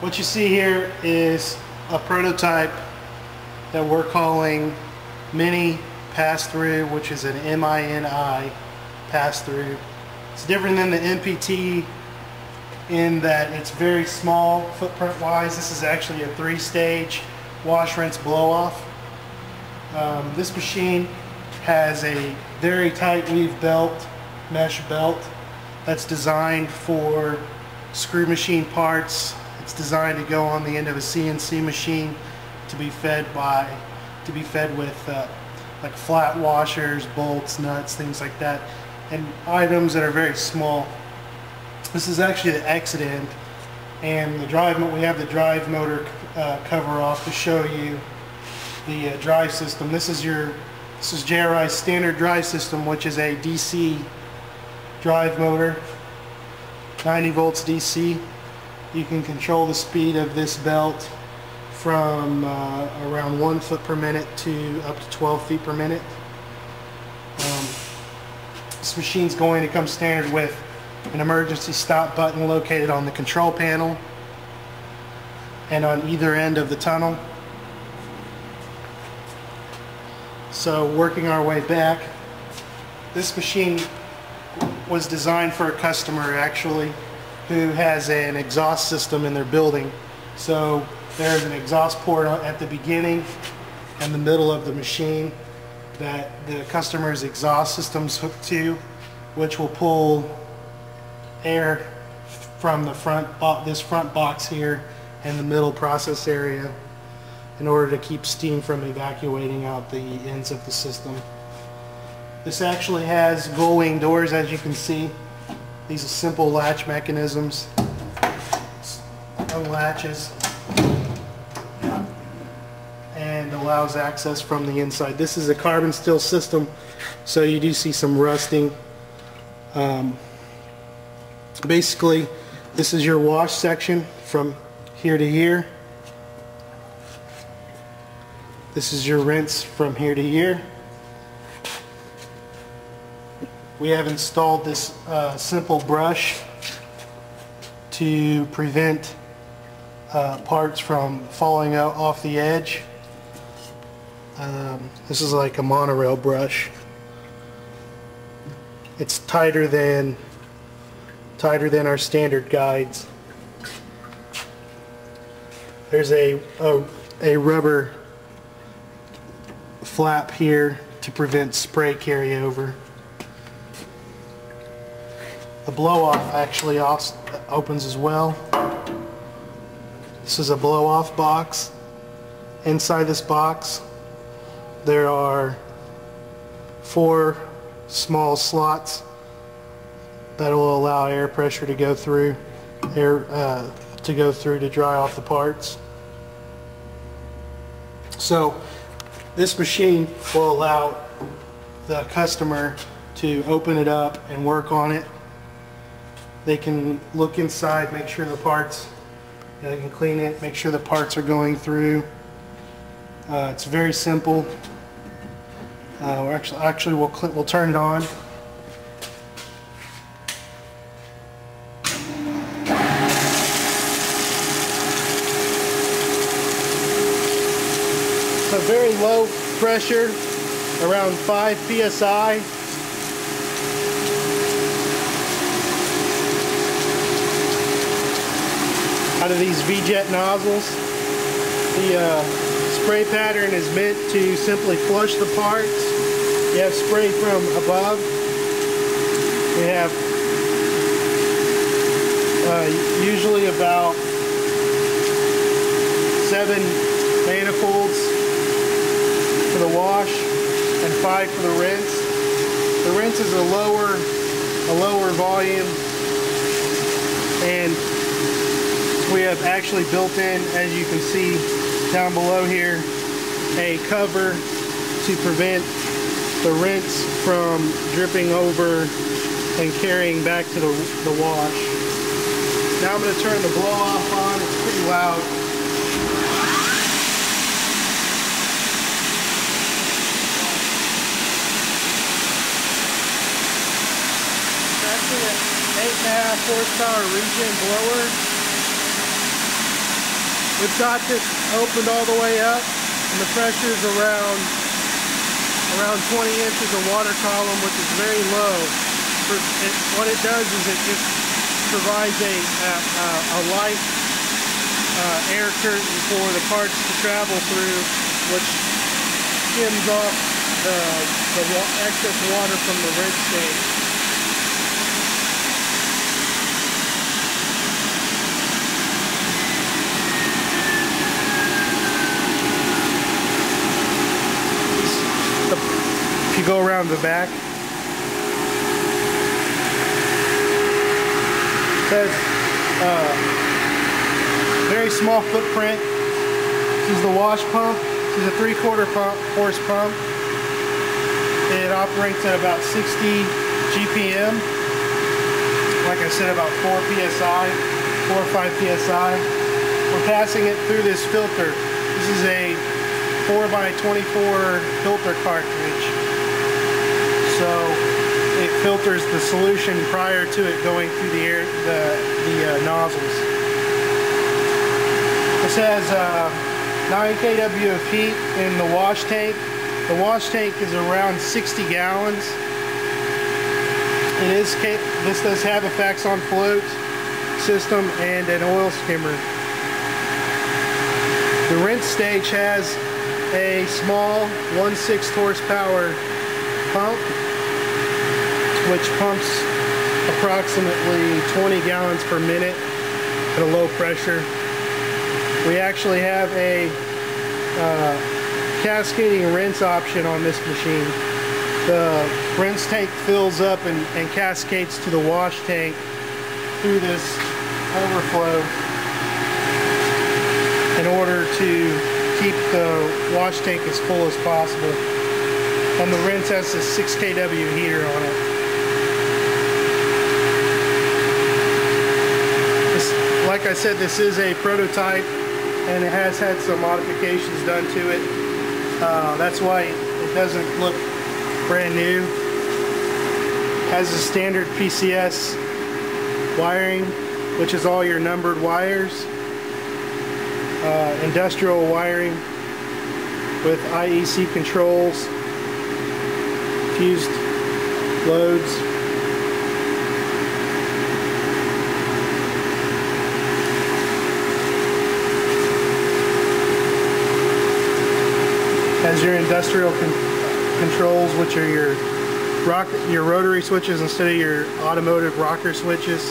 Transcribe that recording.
What you see here is a prototype that we're calling Mini Pass-Through, which is an MINI pass-through. It's different than the MPT in that it's very small footprint wise. This is actually a 3-stage wash, rinse, blow off. This machine has a very tight weave belt, mesh belt, that's designed for screw machine parts. It's designed to go on the end of a CNC machine to be fed with like flat washers, bolts, nuts, things like that, and items that are very small. This is actually the exit end, and the drive. We have the drive motor cover off to show you the drive system. This is JRI's standard drive system, which is a DC drive motor, 90 volts DC. You can control the speed of this belt from around 1 foot per minute to up to 12 feet per minute. This machine's going to come standard with an emergency stop button located on the control panel and on either end of the tunnel. So working our way back, this machine was designed for a customer actually who has an exhaust system in their building. So there's an exhaust port at the beginning and the middle of the machine that the customer's exhaust system's hooked to, which will pull air from the this front box here and the middle process area in order to keep steam from evacuating out the ends of the system. This actually has gull wing doors, as you can see. These are simple latch mechanisms. Unlatches and allows access from the inside. This is a carbon steel system, so you do see some rusting. Basically, this is your wash section from here to here. This is your rinse from here to here. We have installed this simple brush to prevent parts from falling out off the edge. This is like a monorail brush. It's tighter than our standard guides. There's a rubber flap here to prevent spray carryover. The blow-off actually opens as well. This is a blow-off box. Inside this box there are 4 small slots that will allow air pressure to go through, to dry off the parts. So this machine will allow the customer to open it up and work on it. They can look inside, make sure the parts, they can clean it, make sure the parts are going through. It's very simple. Actually we'll turn it on. So very low pressure, around 5 psi. Out of these V-jet nozzles. The spray pattern is meant to simply flush the parts. You have spray from above. We have usually about 7 manifolds for the wash and 5 for the rinse. The rinse is a lower volume, and we have actually built in, as you can see down below here, a cover to prevent the rinse from dripping over and carrying back to the wash. Now I'm going to turn the blow off on. It's pretty loud. It's actually an 8.5 horsepower regen blower. We've got this opened all the way up, and the pressure is around 20 inches of water column, which is very low. What it does is it just provides a light air curtain for the parts to travel through, which skims off the excess water from the rinse tank. If you go around the back, it says very small footprint. This is the wash pump. This is a 3/4 horse pump. It operates at about 60 GPM. Like I said, about 4 PSI, 4 or 5 PSI. We're passing it through this filter. This is a 4x24 filter cartridge. So it filters the solution prior to it going through the air, the nozzles. This has 9 kW of heat in the wash tank. The wash tank is around 60 gallons. This does have a Faxon float system and an oil skimmer. The rinse stage has a small 1/6 horsepower pump, which pumps approximately 20 gallons per minute at a low pressure. We actually have a cascading rinse option on this machine. The rinse tank fills up and cascades to the wash tank through this overflow in order to keep the wash tank as full as possible. And the rinse has a 6 kW heater on it. Like I said, this is a prototype and it has had some modifications done to it. That's why it doesn't look brand new. It has a standard PCS wiring, which is all your numbered wires. Industrial wiring with IEC controls, fused loads. Has your industrial controls, which are your rotary switches instead of your automotive rocker switches.